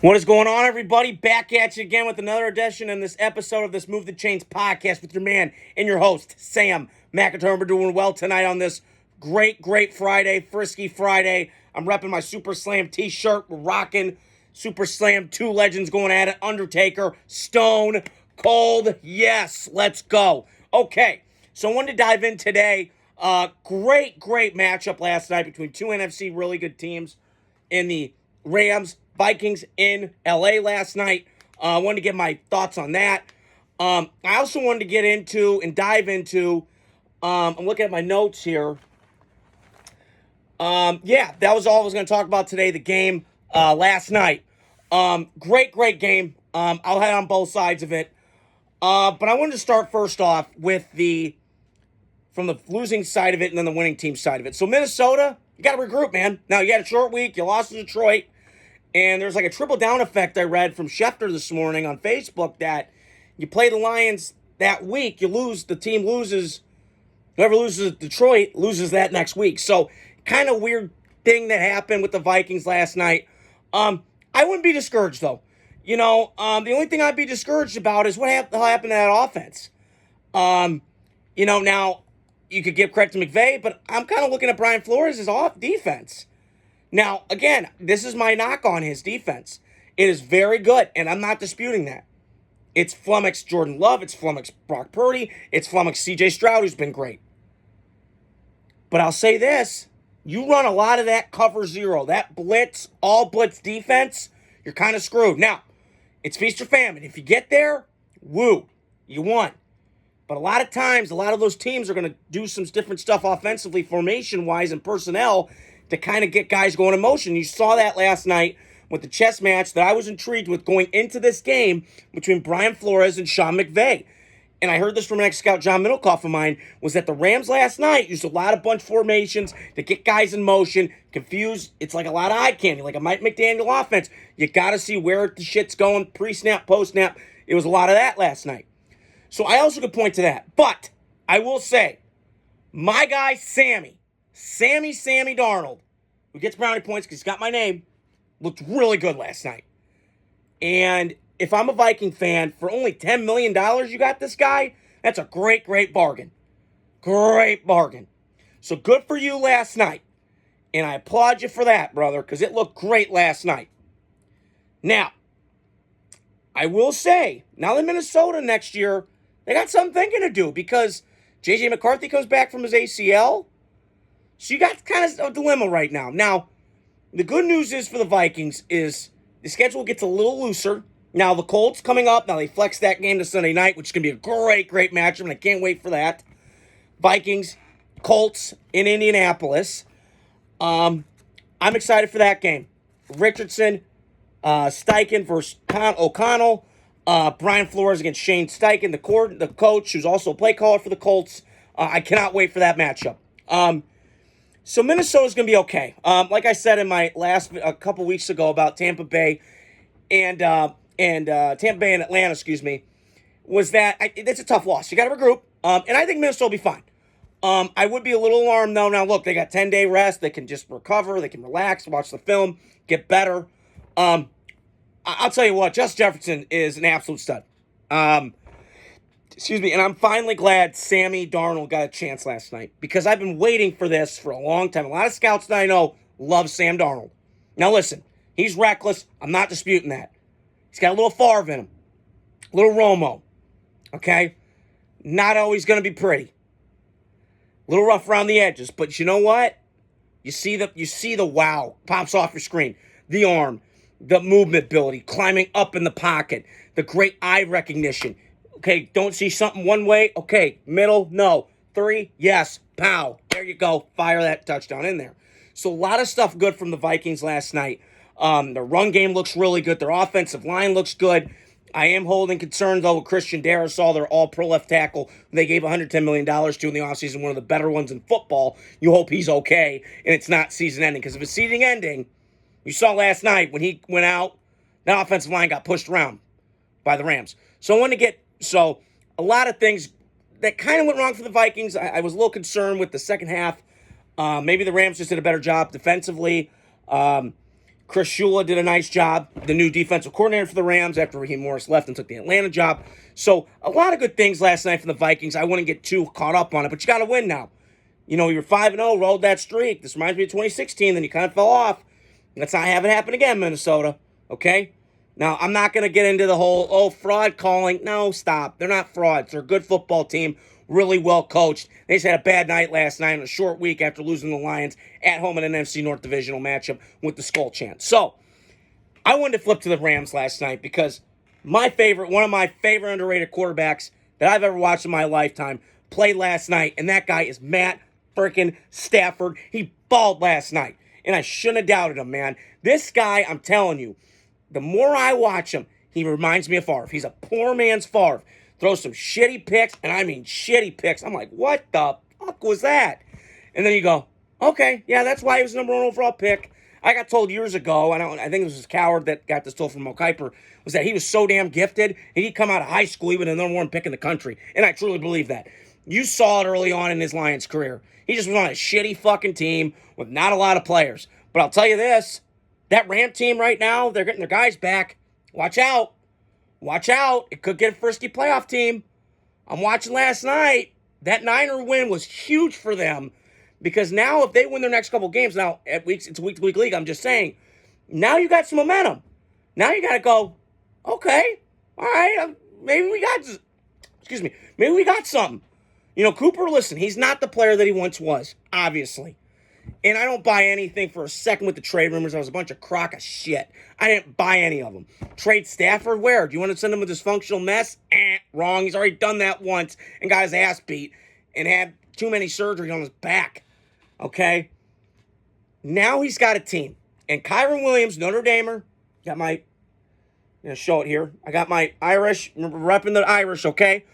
What is going on, everybody? Back at you again with another edition in this episode of this Move the Chains podcast with your man and your host, Sam McIntyre. We're doing well tonight on this great Friday, Frisky Friday. I'm repping my Super Slam t-shirt. We're rocking Super Slam, two legends going at it. Undertaker, Stone Cold. Yes, let's go. Okay, so I wanted to dive in today. Great matchup last night between two NFC really good teams in the Rams, Vikings in LA last night. I wanted to get my thoughts on that. I also wanted to get into and dive into, I'm looking at my notes here. That was all I was going to talk about today, the game last night. Great game. I'll head on both sides of it. But I wanted to start first off with from the losing side of it and then the winning team side of it. So Minnesota, you got to regroup, man. Now, you had a short week. You lost to Detroit. And there's like a triple down effect I read from Schefter this morning on Facebook that you play the Lions that week, you lose, the team loses, whoever loses at Detroit loses that next week. So kind of weird thing that happened with the Vikings last night. I wouldn't be discouraged, though. The only thing I'd be discouraged about is what happened to that offense. Now you could give credit to McVay, but I'm kind of looking at Brian Flores' off defense. Now, again, this is my knock on his defense. It is very good, and I'm not disputing that. It's flummoxed Jordan Love. It's flummoxed Brock Purdy. It's flummoxed C.J. Stroud, who's been great. But I'll say this. You run a lot of that cover zero, that blitz, all blitz defense, you're kind of screwed. Now, it's feast or famine. If you get there, woo, you won. But a lot of times, a lot of those teams are going to do some different stuff offensively, formation-wise, and personnel to kind of get guys going in motion. You saw that last night with the chess match that I was intrigued with going into this game between Brian Flores and Sean McVay. And I heard this from an ex-scout, John Middlecoff of mine, was that the Rams last night used a lot of bunch formations to get guys in motion, confused. It's like a lot of eye candy, like a Mike McDaniel offense. You got to see where the shit's going, pre-snap, post-snap. It was a lot of that last night. So I also could point to that. But I will say, my guy Sammy Darnold, who gets brownie points because he's got my name, looked really good last night. And if I'm a Viking fan, for only $10 million you got this guy, that's a great bargain. Great bargain. So good for you last night. And I applaud you for that, brother, because it looked great last night. Now, I will say, now that Minnesota next year, they got some thinking to do because J.J. McCarthy comes back from his ACL. So you got kind of a dilemma right now. Now, the good news is for the Vikings is the schedule gets a little looser. Now, the Colts coming up. Now, they flex that game to Sunday night, which is going to be a great matchup, and I can't wait for that. Vikings, Colts in Indianapolis. I'm excited for that game. Richardson, Steichen versus O'Connell. Brian Flores against Shane Steichen, the coach, who's also a play caller for the Colts. I cannot wait for that matchup. So Minnesota's going to be okay. Like I said in my a couple weeks ago about Tampa Bay and Tampa Bay and Atlanta, was that it's a tough loss. You got to regroup, and I think Minnesota will be fine. I would be a little alarmed though. Now look, they got 10-day rest. They can just recover. They can relax, watch the film, get better. I'll tell you what, Justin Jefferson is an absolute stud. And I'm finally glad Sammy Darnold got a chance last night because I've been waiting for this for a long time. A lot of scouts that I know love Sam Darnold. Now listen, he's reckless. I'm not disputing that. He's got a little Favre in him. A little Romo. Okay? Not always going to be pretty. A little rough around the edges. But you know what? You see the wow pops off your screen. The arm. The movement ability. Climbing up in the pocket. The great eye recognition. Okay, don't see something one way. Okay, middle, no. 3, yes, pow. There you go. Fire that touchdown in there. So a lot of stuff good from the Vikings last night. Their run game looks really good. Their offensive line looks good. I am holding concerns, though, with Christian Darrisaw, their all-pro left tackle. They gave $110 million to in the offseason, one of the better ones in football. You hope he's okay, and it's not season-ending. Because if it's season-ending, you saw last night when he went out, that offensive line got pushed around by the Rams. So I want to get... So, a lot of things that kind of went wrong for the Vikings. I was a little concerned with the second half. Maybe the Rams just did a better job defensively. Chris Shula did a nice job, the new defensive coordinator for the Rams after Raheem Morris left and took the Atlanta job. So a lot of good things last night from the Vikings. I wouldn't get too caught up on it, but you got to win now. You know, you're 5-0, rolled that streak. This reminds me of 2016, then you kind of fell off. Let's not have it happen again, Minnesota. Okay? Now, I'm not going to get into the whole, fraud calling. No, stop. They're not frauds. They're a good football team, really well coached. They just had a bad night last night and a short week after losing the Lions at home in an NFC North divisional matchup with the Skull Chance. So, I wanted to flip to the Rams last night because one of my favorite underrated quarterbacks that I've ever watched in my lifetime played last night, and that guy is Matt freaking Stafford. He balled last night, and I shouldn't have doubted him, man. This guy, I'm telling you, the more I watch him, he reminds me of Favre. He's a poor man's Favre. Throws some shitty picks, and I mean shitty picks. I'm like, what the fuck was that? And then you go, okay, yeah, that's why he was the number 1 overall pick. I got told years ago, I think it was this coward that got this told from Mo Kiper, was that he was so damn gifted, and he'd come out of high school, he was the number 1 pick in the country. And I truly believe that. You saw it early on in his Lions career. He just was on a shitty fucking team with not a lot of players. But I'll tell you this, that Ram team right now, they're getting their guys back. Watch out. Watch out. It could get a frisky playoff team. I'm watching last night. That Niner win was huge for them because now if they win their next couple games, now it's a week-to-week league, I'm just saying, now you got some momentum. Now you got to go, okay, all right, maybe we got something. You know, Cooper, listen, he's not the player that he once was, obviously. And I don't buy anything for a second with the trade rumors. That was a bunch of crock of shit. I didn't buy any of them. Trade Stafford where? Do you want to send him a dysfunctional mess? Wrong. He's already done that once and got his ass beat and had too many surgeries on his back. Okay? Now he's got a team. And Kyron Williams, Notre Damer, I'm going to show it here. I got my Irish, repping the Irish, okay?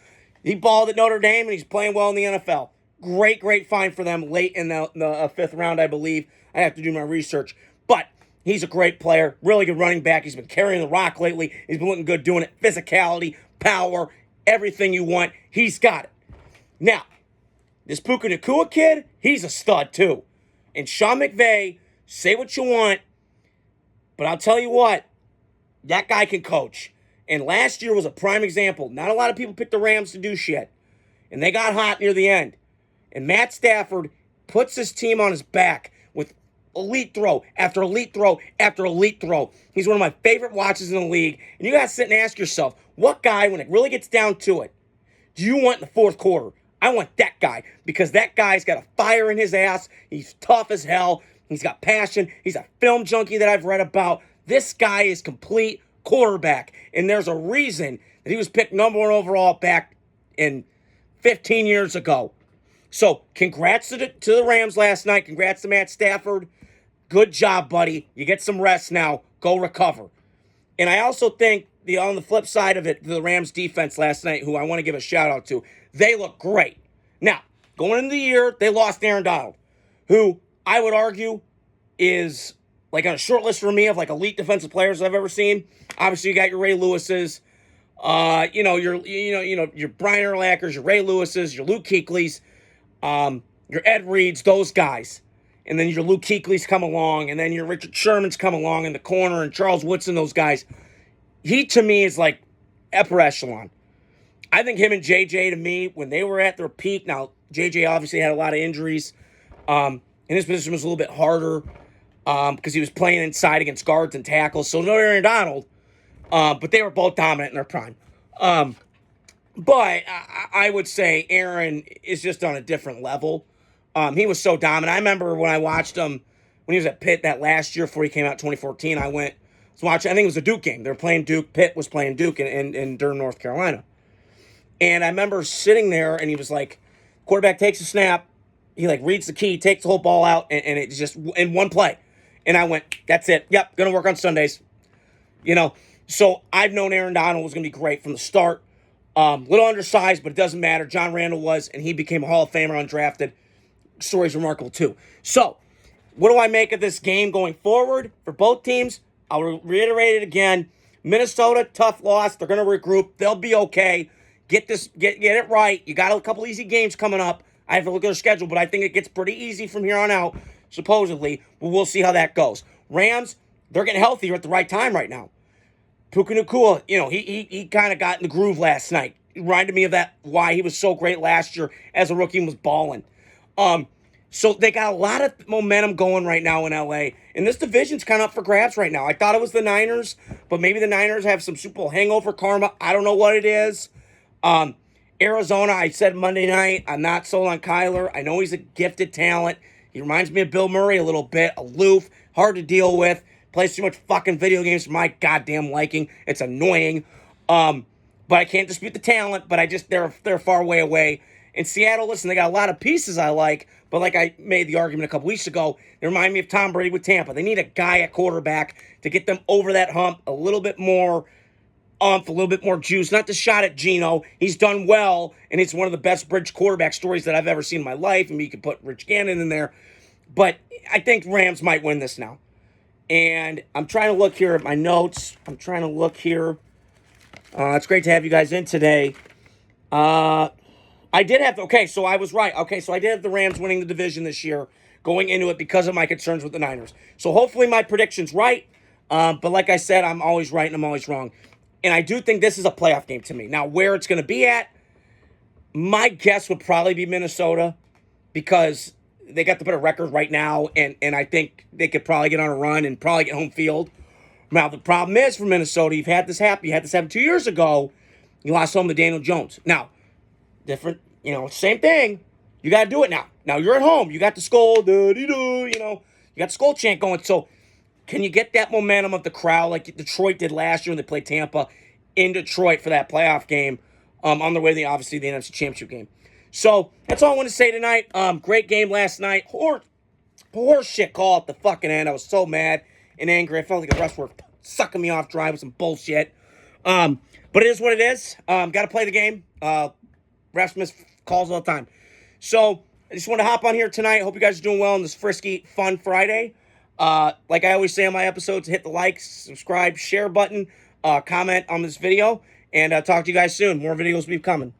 He balled at Notre Dame and he's playing well in the NFL. Great find for them late in the 5th round, I believe. I have to do my research. But he's a great player, really good running back. He's been carrying the rock lately. He's been looking good doing it. Physicality, power, everything you want. He's got it. Now, this Puka Nacua kid, he's a stud too. And Sean McVay, say what you want, but I'll tell you what, that guy can coach. And last year was a prime example. Not a lot of people picked the Rams to do shit. And they got hot near the end. And Matt Stafford puts his team on his back with elite throw after elite throw after elite throw. He's one of my favorite watches in the league. And you got to sit and ask yourself, what guy, when it really gets down to it, do you want in the 4th quarter? I want that guy because that guy's got a fire in his ass. He's tough as hell. He's got passion. He's a film junkie that I've read about. This guy is complete quarterback. And there's a reason that he was picked number 1 overall back in 15 years ago. So, congrats to the Rams last night. Congrats to Matt Stafford. Good job, buddy. You get some rest now. Go recover. And I also think, on the flip side of it, the Rams defense last night, who I want to give a shout-out to, they look great. Now, going into the year, they lost Aaron Donald, who I would argue is like on a short list for me of like elite defensive players I've ever seen. Obviously, you got your Ray Lewises, your Brian Urlachers, your Ray Lewises, your Luke Kuechly's, your Ed Reeds, those guys. And then your Luke Kuechly's come along, and then your Richard Sherman's come along in the corner, and Charles Woodson, those guys. He, to me, is like upper echelon. I think him and JJ, to me, when they were at their peak, now, JJ obviously had a lot of injuries, and his position was a little bit harder because he was playing inside against guards and tackles, so no Aaron Donald, but they were both dominant in their prime. But I would say Aaron is just on a different level. He was so dominant. I remember when I watched him when he was at Pitt that last year before he came out in 2014, I went to watch, I think it was a Duke game. They were playing Duke. Pitt was playing Duke in Durham, North Carolina. And I remember sitting there and he was like, quarterback takes a snap. He like reads the key, takes the whole ball out, and it's just in one play. And I went, that's it. Yep, going to work on Sundays. So I've known Aaron Donald was going to be great from the start. Little undersized, but it doesn't matter. John Randall was, and he became a Hall of Famer undrafted. Story's remarkable, too. So, what do I make of this game going forward for both teams? I'll reiterate it again. Minnesota, tough loss. They're going to regroup. They'll be okay. Get it right. You got a couple easy games coming up. I have to look at their schedule, but I think it gets pretty easy from here on out, supposedly. But we'll see how that goes. Rams, they're getting healthier at the right time right now. Puka Nacua, he kind of got in the groove last night. It reminded me of that, why he was so great last year as a rookie and was balling. So they got a lot of momentum going right now in LA. And this division's kind of up for grabs right now. I thought it was the Niners, but maybe the Niners have some Super Bowl hangover karma. I don't know what it is. Arizona, I said Monday night, I'm not sold on Kyler. I know he's a gifted talent. He reminds me of Bill Murray a little bit. Aloof, hard to deal with. Plays too much fucking video games for my goddamn liking. It's annoying. But I can't dispute the talent, but they're far way away. In Seattle, listen, they got a lot of pieces I like, but like I made the argument a couple weeks ago, they remind me of Tom Brady with Tampa. They need a guy at quarterback to get them over that hump a little bit more a little bit more juice. Not the shot at Geno. He's done well, and it's one of the best bridge quarterback stories that I've ever seen in my life. I mean, you could put Rich Gannon in there. But I think Rams might win this now. And I'm trying to look here at my notes. I'm trying to look here. It's great to have you guys in today. I was right. Okay, so I did have the Rams winning the division this year, going into it because of my concerns with the Niners. So hopefully my prediction's right. But like I said, I'm always right and I'm always wrong. And I do think this is a playoff game to me. Now, where it's going to be at, my guess would probably be Minnesota because they got the better record right now, and I think they could probably get on a run and probably get home field. Now, the problem is for Minnesota, you had this happen 2 years ago. You lost home to Daniel Jones. Now, different, same thing. You got to do it now. Now, you're at home. You got the skull, you got the skull chant going. So, can you get that momentum of the crowd like Detroit did last year when they played Tampa in Detroit for that playoff game on their way to obviously the NFC Championship game? So that's all I want to say tonight. Great game last night. Horse shit call at the fucking end. I was so mad and angry. I felt like the refs were sucking me off dry with some bullshit. But it is what it is. Got to play the game. Refs miss calls all the time. So I just want to hop on here tonight. Hope you guys are doing well on this frisky, fun Friday. Like I always say on my episodes, hit the like, subscribe, share button, comment on this video, and talk to you guys soon. More videos will be coming.